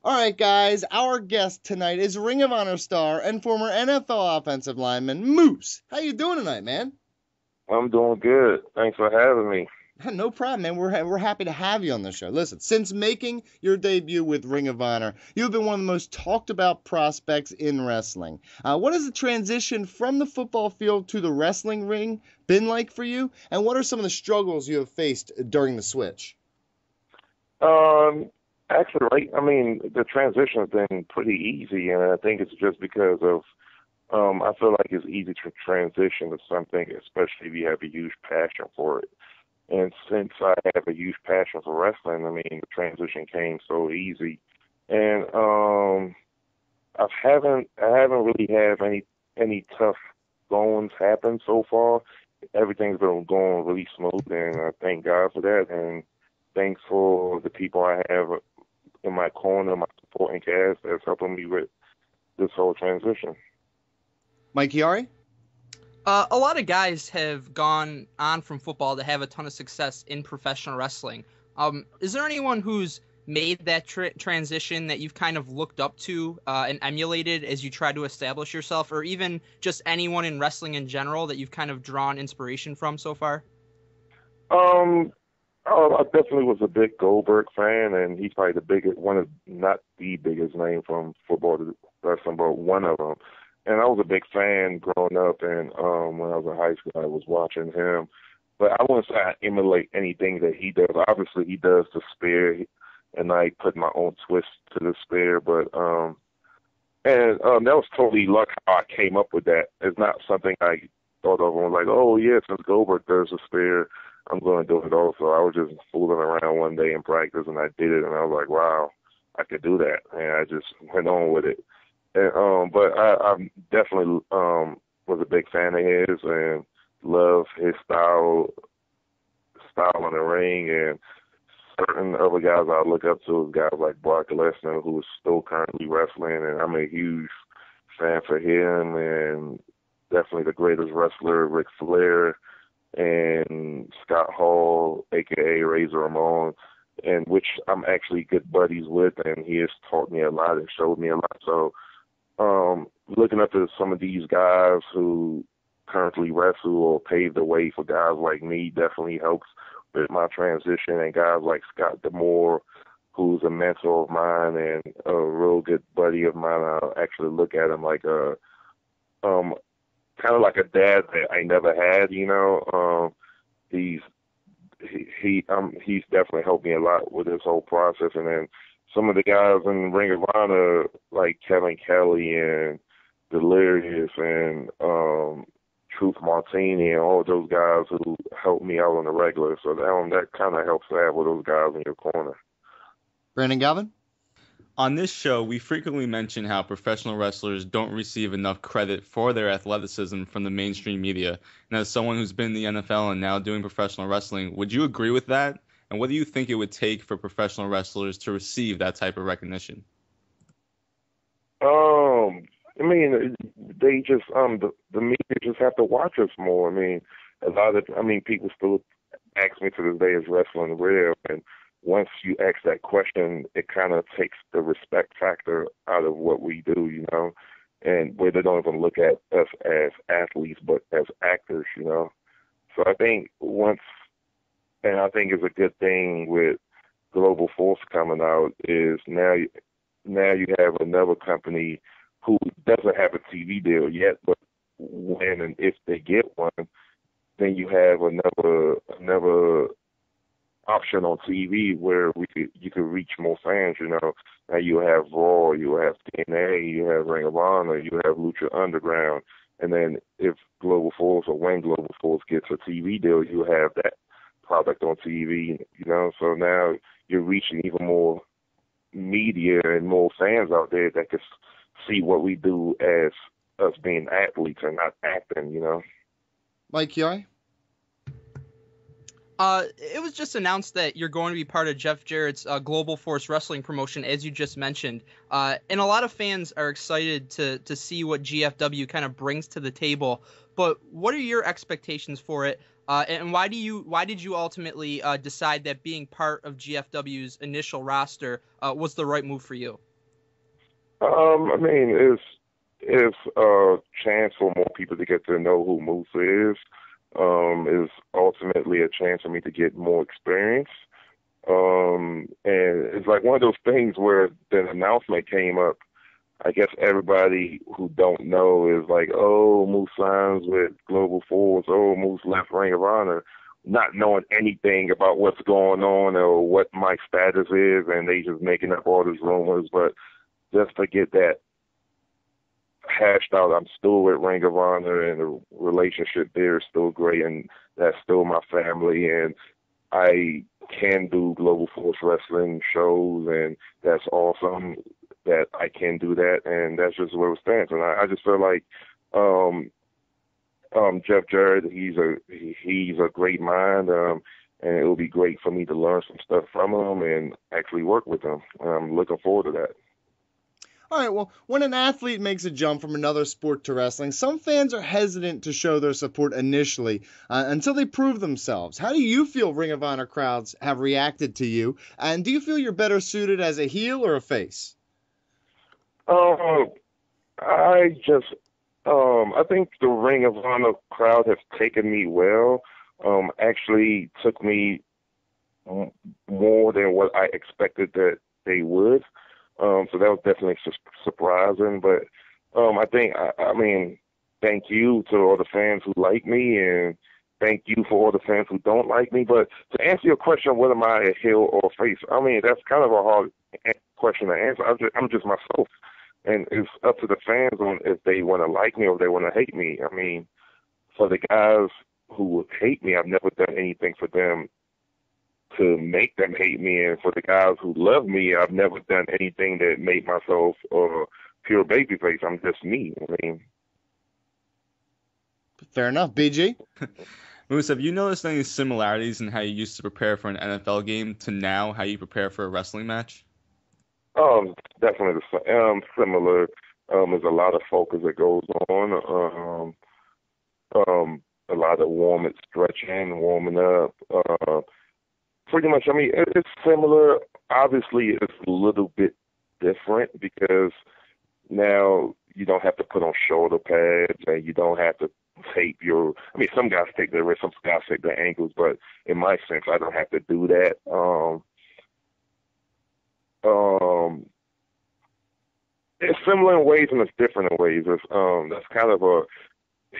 All right, guys, our guest tonight is Ring of Honor star and former NFL offensive lineman Moose. How you doing tonight, man? I'm doing good. Thanks for having me. No problem, man. We're happy to have you on the show. Listen, since making your debut with Ring of Honor, you've been one of the most talked about prospects in wrestling. What has the transition from the football field to the wrestling ring been like for you? And what are some of the struggles you have faced during the switch? Um, Actually, right, I mean, the transition has been pretty easy, and I think it's just because of, I feel like it's easy to transition to something, especially if you have a huge passion for it. And since I have a huge passion for wrestling, I mean, the transition came so easy. And I haven't really had any tough goings happen so far. Everything's been going really smooth, and I thank God for that. And thanks for the people I have in my corner, my supporting cast that's helping me with this whole transition. Mike Chiari? A lot of guys have gone on from football to have a ton of success in professional wrestling. Is there anyone who's made that transition that you've kind of looked up to and emulated as you try to establish yourself, or even just anyone in wrestling in general that you've kind of drawn inspiration from so far? I definitely was a big Goldberg fan, and he's probably the biggest, one of, not the biggest name from football to wrestling, but one of them. And I was a big fan growing up, and when I was in high school, I was watching him. But I wouldn't say I emulate anything that he does. Obviously, he does the spear, and I put my own twist to the spear. But that was totally luck how I came up with that. It's not something I thought of and was like, oh yeah, since Goldberg does the spear, I'm going to do it also. I was just fooling around one day in practice, and I did it, and I was like, wow, I could do that, and I just went on with it. And, but I definitely was a big fan of his and love his style in the ring. And certain other guys I look up to is guys like Brock Lesnar, who is still currently wrestling, and I'm a huge fan for him. And definitely the greatest wrestler, Ric Flair, and Scott Hall, aka Razor Ramon, and which I'm actually good buddies with, and he has taught me a lot and showed me a lot. So looking up to some of these guys who currently wrestle or pave the way for guys like me definitely helps with my transition. And guys like Scott D'Amore, who's a mentor of mine and a real good buddy of mine, I actually look at him like a kind of like a dad that I never had, you know. He's definitely helped me a lot with this whole process. And then some of the guys in Ring of Honor, like Kevin Kelly and Delirious and Truth Martini and all those guys who helped me out on the regular. So that kind of helps to have with those guys in your corner. Brandon Galvin? On this show, we frequently mention how professional wrestlers don't receive enough credit for their athleticism from the mainstream media. And as someone who's been in the NFL and now doing professional wrestling, would you agree with that? And what do you think it would take for professional wrestlers to receive that type of recognition? I mean, they just the media just have to watch us more. I mean, people still ask me to this day, is wrestling real? And once you ask that question, it kind of takes the respect factor out of what we do, you know, and where they don't even look at us as athletes, but as actors, you know. So I think I think it's a good thing with Global Force coming out is now you have another company who doesn't have a TV deal yet, but when and if they get one, then you have another option on TV where you could reach more fans. You know, now you have Raw, you have TNA, you have Ring of Honor, you have Lucha Underground, and then if Global Force or when Global Force gets a TV deal, you have that product on TV. You know, so now you're reaching even more media and more fans out there that can see what we do as us being athletes and not acting. You know. Mike Chiari? It was just announced that you're going to be part of Jeff Jarrett's Global Force Wrestling promotion, as you just mentioned. And a lot of fans are excited to see what GFW kind of brings to the table. But what are your expectations for it? And why did you ultimately decide that being part of GFW's initial roster was the right move for you? I mean, it's a chance for more people to get to know who Moose is. Is ultimately a chance for me to get more experience. And it's like one of those things where the announcement came up. I guess everybody who don't know is like, oh, Moose signs with Global Force. Oh, Moose left Ring of Honor, not knowing anything about what's going on or what my status is, and they just making up all these rumors. But just to get that hashed out, I'm still with Ring of Honor, and the relationship there is still great, and that's still my family, and I can do Global Force Wrestling shows, and that's awesome that I can do that, and that's just where it stands. And I just feel like Jeff Jarrett, he's a great mind, and it will be great for me to learn some stuff from him and actually work with him. I'm looking forward to that. All right, well, when an athlete makes a jump from another sport to wrestling, some fans are hesitant to show their support initially until they prove themselves. How do you feel Ring of Honor crowds have reacted to you? And do you feel you're better suited as a heel or a face? I think the Ring of Honor crowd has taken me well. Actually took me more than what I expected that they would. So that was definitely surprising. But I mean, thank you to all the fans who like me, and thank you for all the fans who don't like me. But to answer your question, whether am I a heel or a face, I mean, that's kind of a hard question to answer. I'm just myself. And it's up to the fans on if they want to like me or if they want to hate me. I mean, for the guys who would hate me, I've never done anything for them to make them hate me. And for the guys who love me, I've never done anything that made myself pure babyface. I'm just me. I mean, fair enough. BG? Moose, have you noticed any similarities in how you used to prepare for an NFL game to now how you prepare for a wrestling match? Definitely similar. There's a lot of focus that goes on. A lot of stretching, warming up. Pretty much, I mean, it's similar. Obviously, it's a little bit different because now you don't have to put on shoulder pads and you don't have to tape I mean, some guys take their wrists, some guys take their ankles, but in my sense, I don't have to do that. It's similar in ways and it's different in ways. That's kind of a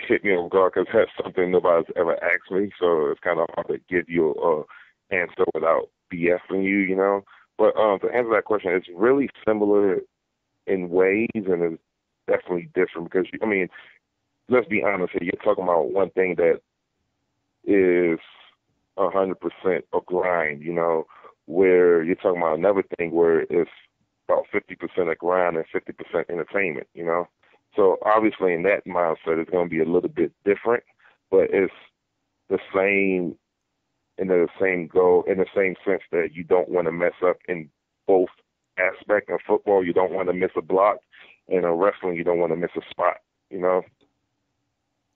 hit me on guard because that's something nobody's ever asked me, so it's kind of hard to give you an answer without BSing you, you know. But to answer that question, it's really similar in ways and it's definitely different because, I mean, let's be honest here, you're talking about one thing that is 100% a grind, you know, where you're talking about another thing where it's about 50% a grind and 50% entertainment, you know. So obviously in that mindset, it's going to be a little bit different, but it's the same in the same goal, in the same sense that you don't want to mess up in both aspects. In football, you don't want to miss a block, and in wrestling, you don't want to miss a spot, you know.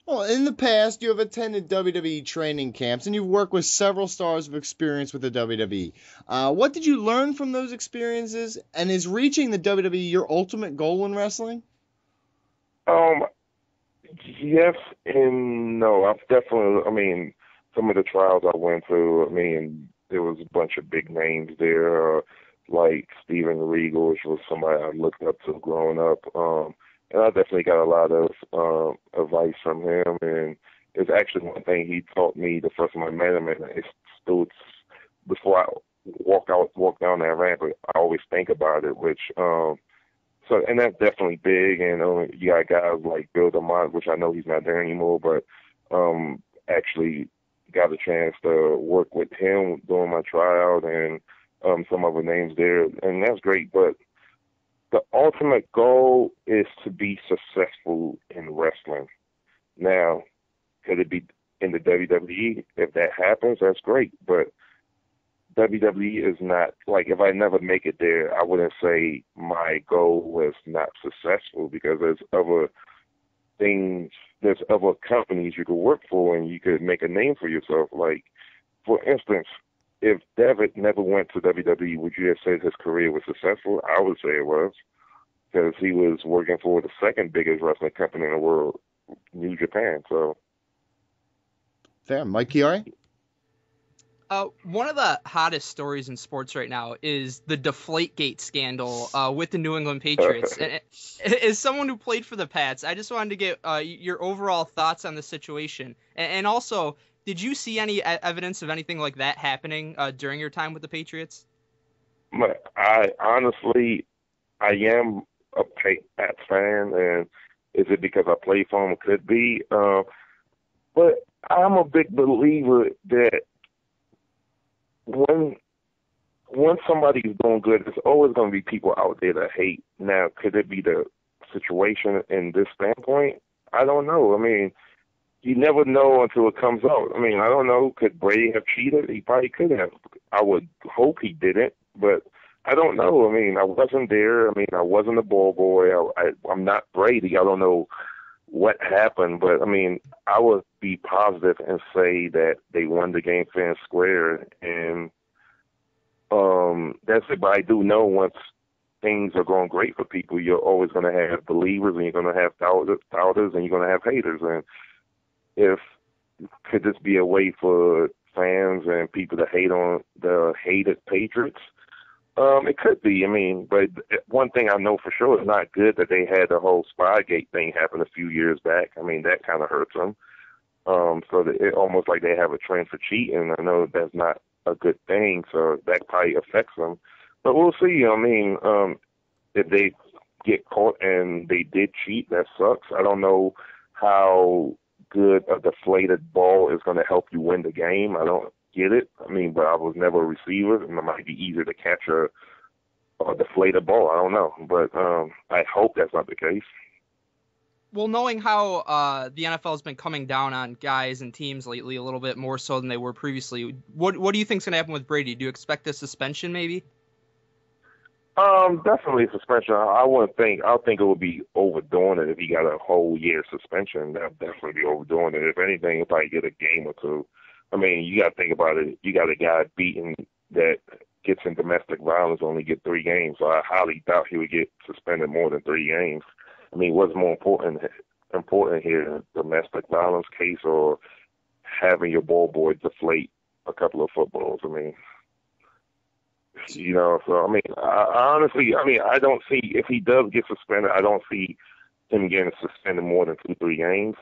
Well, in the past, you have attended WWE training camps, and you've worked with several stars of experience with the WWE. What did you learn from those experiences, and is reaching the WWE your ultimate goal in wrestling? Yes and no. I've definitely, I mean, some of the trials I went through, I mean, there was a bunch of big names there, like Steven Regal, which was somebody I looked up to growing up. And I definitely got a lot of advice from him. And it's actually one thing he taught me the first time I met him, and it's still, before I walk down that ramp, I always think about it, and that's definitely big. And you got guys like Bill DeMott, which I know he's not there anymore, but actually got a chance to work with him during my tryout and some other names there, and that's great. But the ultimate goal is to be successful in wrestling. Now, could it be in the WWE? If that happens, that's great. But WWE is not, like, if I never make it there, I wouldn't say my goal was not successful, because there's other things, there's other companies you could work for and you could make a name for yourself. Like, for instance, if Devitt never went to WWE, would you have said his career was successful? I would say it was. because he was working for the second biggest wrestling company in the world, New Japan. So Fair. Mike Chiari? One of the hottest stories in sports right now is the deflategate scandal with the New England Patriots. And as someone who played for the Pats, I just wanted to get your overall thoughts on the situation. And also, did you see any evidence of anything like that happening during your time with the Patriots? I honestly, I am a Pats fan, and is it because I played for them? It could be. But I'm a big believer that when somebody's doing good, there's always going to be people out there that hate. Now, could it be the situation in this standpoint? I don't know. I mean, you never know until it comes out. I mean, I don't know. Could Brady have cheated? He probably could have. I would hope he didn't, but I don't know. I mean, I wasn't there. I mean, I wasn't a ball boy. I'm not Brady. I don't know what happened, but I mean, I would be positive and say that they won the game fair and square, and that's it. But I do know once things are going great for people, you're always going to have believers, and you're going to have doubters, and you're going to have haters. And could this be a way for fans and people to hate on the hated Patriots? It could be. I mean, but one thing I know for sure is not good that they had the whole Spygate thing happen a few years back. I mean, that kind of hurts them. So that it almost like they have a trend for cheating. I know that's not a good thing, so that probably affects them. But we'll see. I mean, if they get caught and they did cheat, that sucks. I don't know how good a deflated ball is going to help you win the game. I don't get it. I mean, but I was never a receiver, and it might be easier to catch a deflated ball. I don't know, but I hope that's not the case. Well, knowing how the NFL has been coming down on guys and teams lately a little bit more so than they were previously, what do you think is going to happen with Brady? Do you expect a suspension maybe? Definitely a suspension. I think it would be overdoing it if he got a whole year suspension. That would definitely be overdoing it. If anything, he'll probably get a game or two. I mean, you got to think about it. You got a guy beaten that gets in domestic violence, only get 3 games. So I highly doubt he would get suspended more than 3 games. I mean, what's more important here, domestic violence case or having your ball boy deflate a couple of footballs? I mean, you know, so I mean, I honestly, I don't see, if he does get suspended, I don't see him getting suspended more than 2-3 games.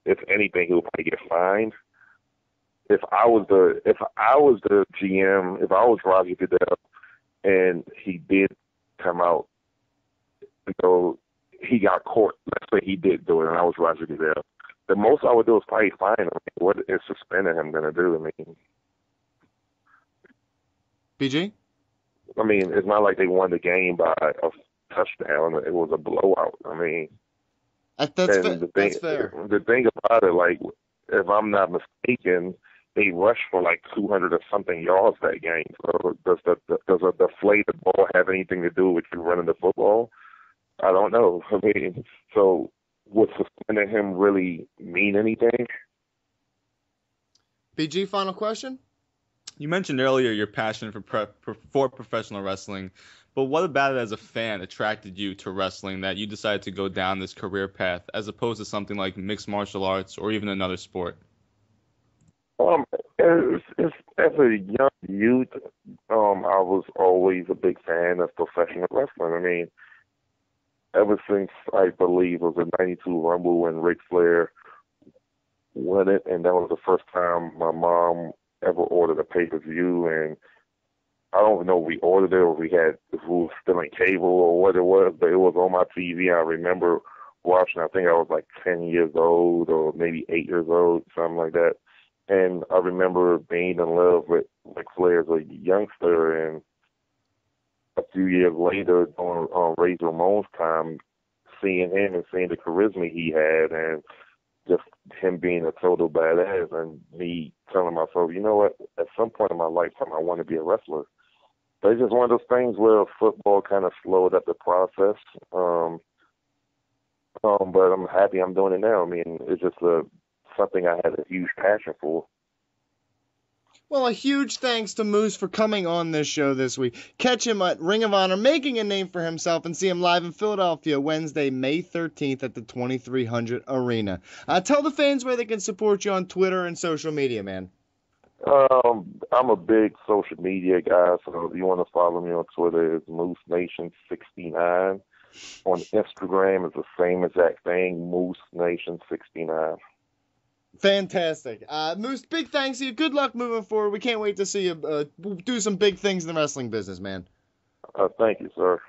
If anything, he'll probably get fined. If I was the GM, if I was Roger Goodell, and he did come out, so he got caught. Let's say he did do it, and I was Roger Goodell. The most I would do is probably fine him. What is suspending him going to do? I mean, BG? I mean, it's not like they won the game by a touchdown. It was a blowout. I mean, That's fair. The thing about it, like, if I'm not mistaken, they rushed for like 200 or something yards that game. So does a deflated ball have anything to do with you running the football? I don't know. I mean, so would suspending him really mean anything? BG, final question? You mentioned earlier your passion for professional wrestling, but what about it as a fan attracted you to wrestling that you decided to go down this career path as opposed to something like mixed martial arts or even another sport? As a young youth, I was always a big fan of professional wrestling. I mean, ever since I believe it was the '92 Rumble when Ric Flair won it, and that was the first time my mom ever ordered a pay-per-view, and I don't know if we ordered it or if we were still in cable or what it was, but it was on my TV. I remember watching. I think I was like 10 years old or maybe 8 years old, something like that. And I remember being in love with Ric Flair as a youngster, and a few years later, on Razor Ramon's time, seeing him and seeing the charisma he had, and just him being a total badass, and me telling myself, you know what, at some point in my lifetime, I want to be a wrestler. But it's just one of those things where football kind of slowed up the process. But I'm happy I'm doing it now. I mean, it's just something I had a huge passion for. Well, a huge thanks to Moose for coming on this show this week. Catch him at Ring of Honor, making a name for himself, and see him live in Philadelphia Wednesday, May 13th at the 2300 Arena. Tell the fans where they can support you on Twitter and social media, man. I'm a big social media guy, so if you want to follow me on Twitter, it's Moose Nation 69. On Instagram, it's the same exact thing, Moose Nation 69. Fantastic. Moose, big thanks to you. Good luck moving forward. We can't wait to see you do some big things in the wrestling business, man. Thank you, sir.